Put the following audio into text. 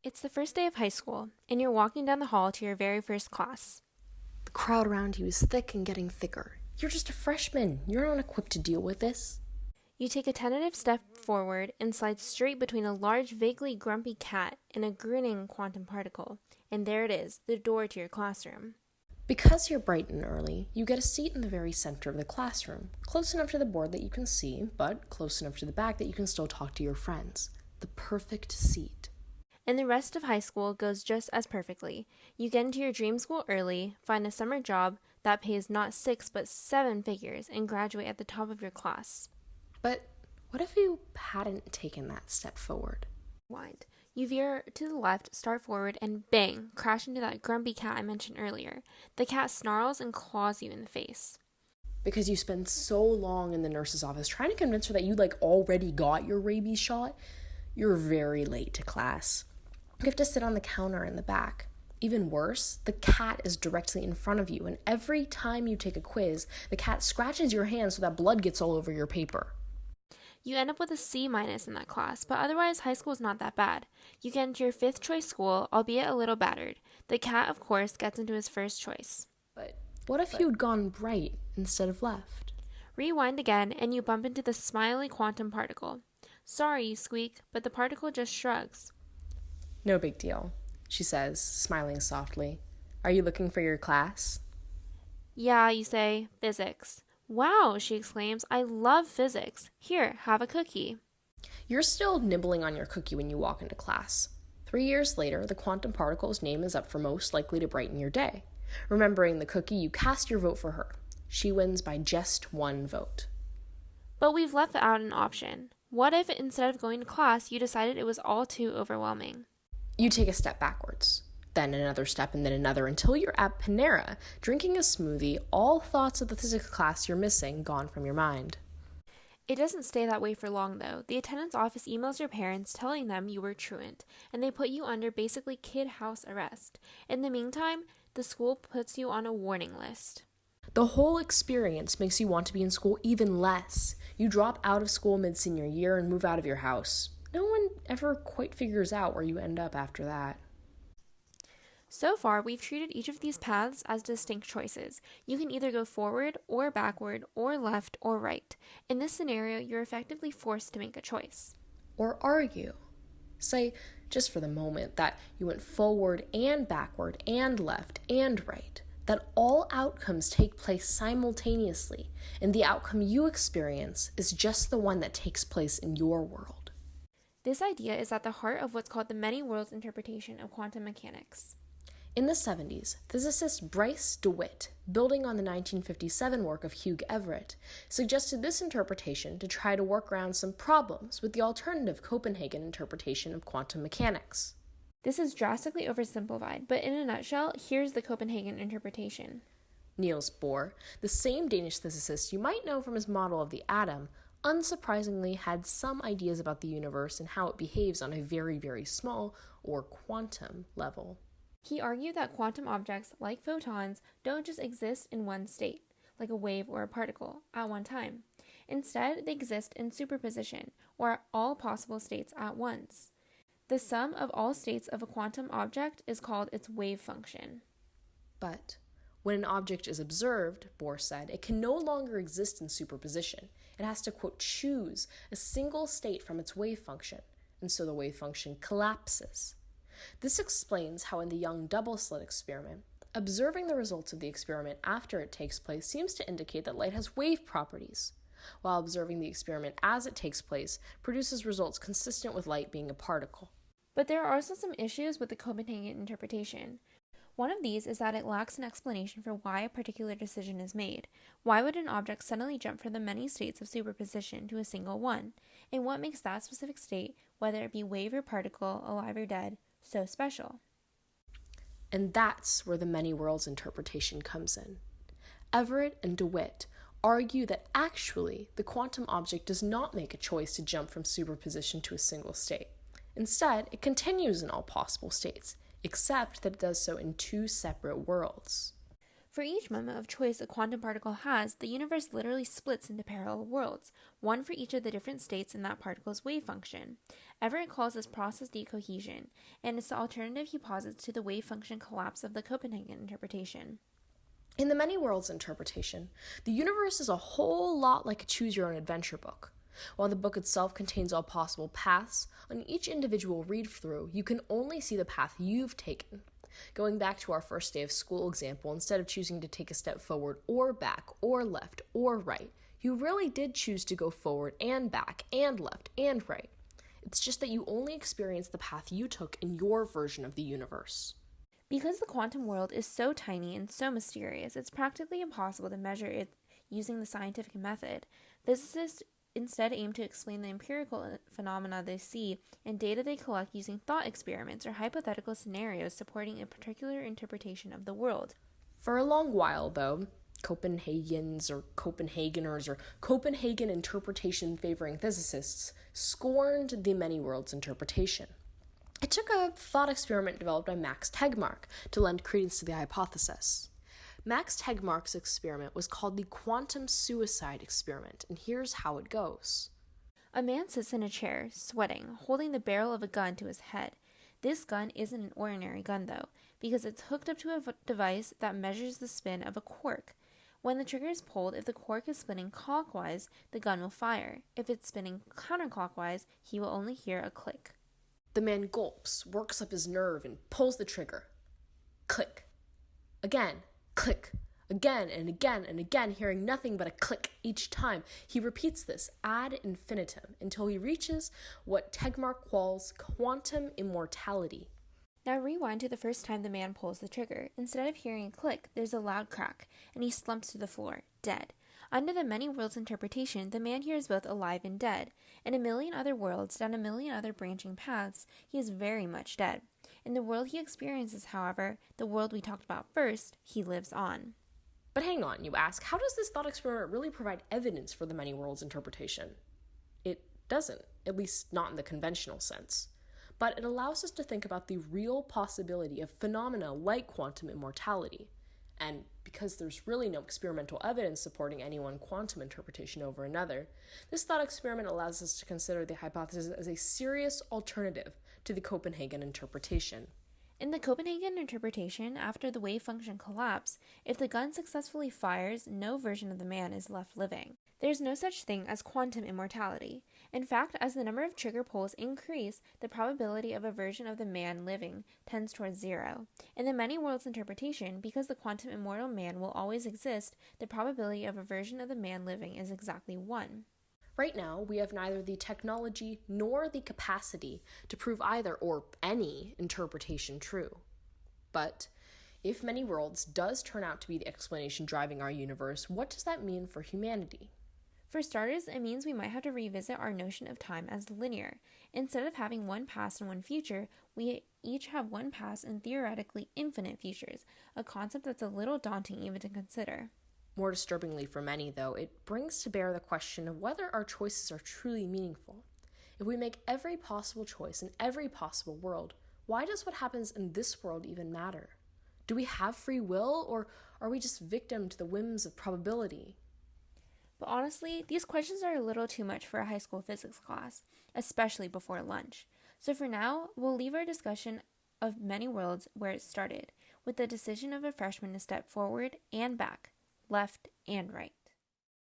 It's the first day of high school, and you're walking down the hall to your very first class. The crowd around you is thick and getting thicker. You're just a freshman. You're not equipped to deal with this. You take a tentative step forward and slide straight between a large, vaguely grumpy cat and a grinning quantum particle. And there it is, the door to your classroom. Because you're bright and early, you get a seat in the very center of the classroom, close enough to the board that you can see, but close enough to the back that you can still talk to your friends. The perfect seat. And the rest of high school goes just as perfectly. You get into your dream school early, find a summer job that pays not 6 but 7 figures, and graduate at the top of your class. But what if you hadn't taken that step forward? Wind. You veer to the left, start forward, and bang, crash into that grumpy cat I mentioned earlier. The cat snarls and claws you in the face. Because you spend so long in the nurse's office trying to convince her that you already got your rabies shot, you're very late to class. You have to sit on the counter in the back. Even worse, the cat is directly in front of you, and every time you take a quiz, the cat scratches your hand so that blood gets all over your paper. You end up with a C- in that class, but otherwise high school is not that bad. You get into your 5th choice school, albeit a little battered. The cat, of course, gets into his 1st choice. But what if you'd gone right instead of left? Rewind again, and you bump into the smiley quantum particle. Sorry, you squeak, but the particle just shrugs. No big deal, she says, smiling softly. Are you looking for your class? Yeah, you say, physics. Wow, she exclaims, I love physics. Here, have a cookie. You're still nibbling on your cookie when you walk into class. 3 years later, the quantum particle's name is up for most likely to brighten your day. Remembering the cookie, you cast your vote for her. She wins by just 1 vote. But we've left out an option. What if instead of going to class, you decided it was all too overwhelming? You take a step backwards, then another step, and then another until you're at Panera, drinking a smoothie, all thoughts of the physics class you're missing gone from your mind. It doesn't stay that way for long, though. The attendance office emails your parents telling them you were truant, and they put you under basically kid house arrest. In the meantime, the school puts you on a warning list. The whole experience makes you want to be in school even less. You drop out of school mid-senior year and move out of your house. No one ever quite figures out where you end up after that. So far, we've treated each of these paths as distinct choices. You can either go forward or backward or left or right. In this scenario, you're effectively forced to make a choice. Or argue. Say, just for the moment, that you went forward and backward and left and right. That all outcomes take place simultaneously, and the outcome you experience is just the one that takes place in your world. This idea is at the heart of what's called the many worlds interpretation of quantum mechanics. In the 70s, physicist Bryce DeWitt, building on the 1957 work of Hugh Everett, suggested this interpretation to try to work around some problems with the alternative Copenhagen interpretation of quantum mechanics. This is drastically oversimplified, but in a nutshell, here's the Copenhagen interpretation. Niels Bohr, the same Danish physicist you might know from his model of the atom, unsurprisingly had some ideas about the universe and how it behaves on a very, very small, or quantum, level. He argued that quantum objects, like photons, don't just exist in one state, like a wave or a particle, at one time. Instead, they exist in superposition, or at all possible states at once. The sum of all states of a quantum object is called its wave function. But when an object is observed, Bohr said, it can no longer exist in superposition. It has to, quote, choose a single state from its wave function, and so the wave function collapses. This explains how in the Young double-slit experiment, observing the results of the experiment after it takes place seems to indicate that light has wave properties, while observing the experiment as it takes place produces results consistent with light being a particle. But there are also some issues with the Copenhagen interpretation. One of these is that it lacks an explanation for why a particular decision is made. Why would an object suddenly jump from the many states of superposition to a single one? And what makes that specific state, whether it be wave or particle, alive or dead, so special? And that's where the many worlds interpretation comes in. Everett and DeWitt argue that actually the quantum object does not make a choice to jump from superposition to a single state. Instead, it continues in all possible states, except that it does so in 2 separate worlds. For each moment of choice a quantum particle has, the universe literally splits into parallel worlds, one for each of the different states in that particle's wave function. Everett calls this process decohesion, and it's the alternative he posits to the wave function collapse of the Copenhagen interpretation. In the many worlds interpretation, the universe is a whole lot like a choose-your-own-adventure book. While the book itself contains all possible paths, on each individual read-through, you can only see the path you've taken. Going back to our first day of school example, instead of choosing to take a step forward or back or left or right, you really did choose to go forward and back and left and right. It's just that you only experience the path you took in your version of the universe. Because the quantum world is so tiny and so mysterious, it's practically impossible to measure it using the scientific method. Physicists instead aim to explain the empirical phenomena they see and data they collect using thought experiments or hypothetical scenarios supporting a particular interpretation of the world. For a long while, though, Copenhageners or Copenhagen interpretation favoring physicists scorned the many worlds interpretation. It took a thought experiment developed by Max Tegmark to lend credence to the hypothesis. Max Tegmark's experiment was called the quantum suicide experiment, and here's how it goes. A man sits in a chair, sweating, holding the barrel of a gun to his head. This gun isn't an ordinary gun, though, because it's hooked up to a device that measures the spin of a cork. When the trigger is pulled, if the cork is spinning clockwise, the gun will fire. If it's spinning counterclockwise, he will only hear a click. The man gulps, works up his nerve, and pulls the trigger. Click. Again. Click. Again and again and again, hearing nothing but a click each time. He repeats this ad infinitum until he reaches what Tegmark calls quantum immortality. Now rewind to the first time the man pulls the trigger. Instead of hearing a click, there's a loud crack, and he slumps to the floor, dead. Under the many worlds interpretation, the man here is both alive and dead. In a million other worlds, down a million other branching paths, he is very much dead. In the world he experiences, however, the world we talked about first, he lives on. But hang on, you ask, how does this thought experiment really provide evidence for the many worlds interpretation? It doesn't, at least not in the conventional sense. But it allows us to think about the real possibility of phenomena like quantum immortality. And because there's really no experimental evidence supporting any one quantum interpretation over another, this thought experiment allows us to consider the hypothesis as a serious alternative to the Copenhagen interpretation. In the Copenhagen interpretation, after the wave function collapse, if the gun successfully fires, no version of the man is left living. There's no such thing as quantum immortality. In fact, as the number of trigger pulls increase, the probability of a version of the man living tends towards zero. In the many worlds interpretation, because the quantum immortal man will always exist, the probability of a version of the man living is exactly 1. Right now, we have neither the technology nor the capacity to prove either or any interpretation true. But if many worlds does turn out to be the explanation driving our universe, what does that mean for humanity? For starters, it means we might have to revisit our notion of time as linear. Instead of having one past and one future, we each have one past and theoretically infinite futures, a concept that's a little daunting even to consider. More disturbingly for many, though, it brings to bear the question of whether our choices are truly meaningful. If we make every possible choice in every possible world, why does what happens in this world even matter? Do we have free will, or are we just victim to the whims of probability? But honestly, these questions are a little too much for a high school physics class, especially before lunch. So for now, we'll leave our discussion of many worlds where it started, with the decision of a freshman to step forward and back, left and right.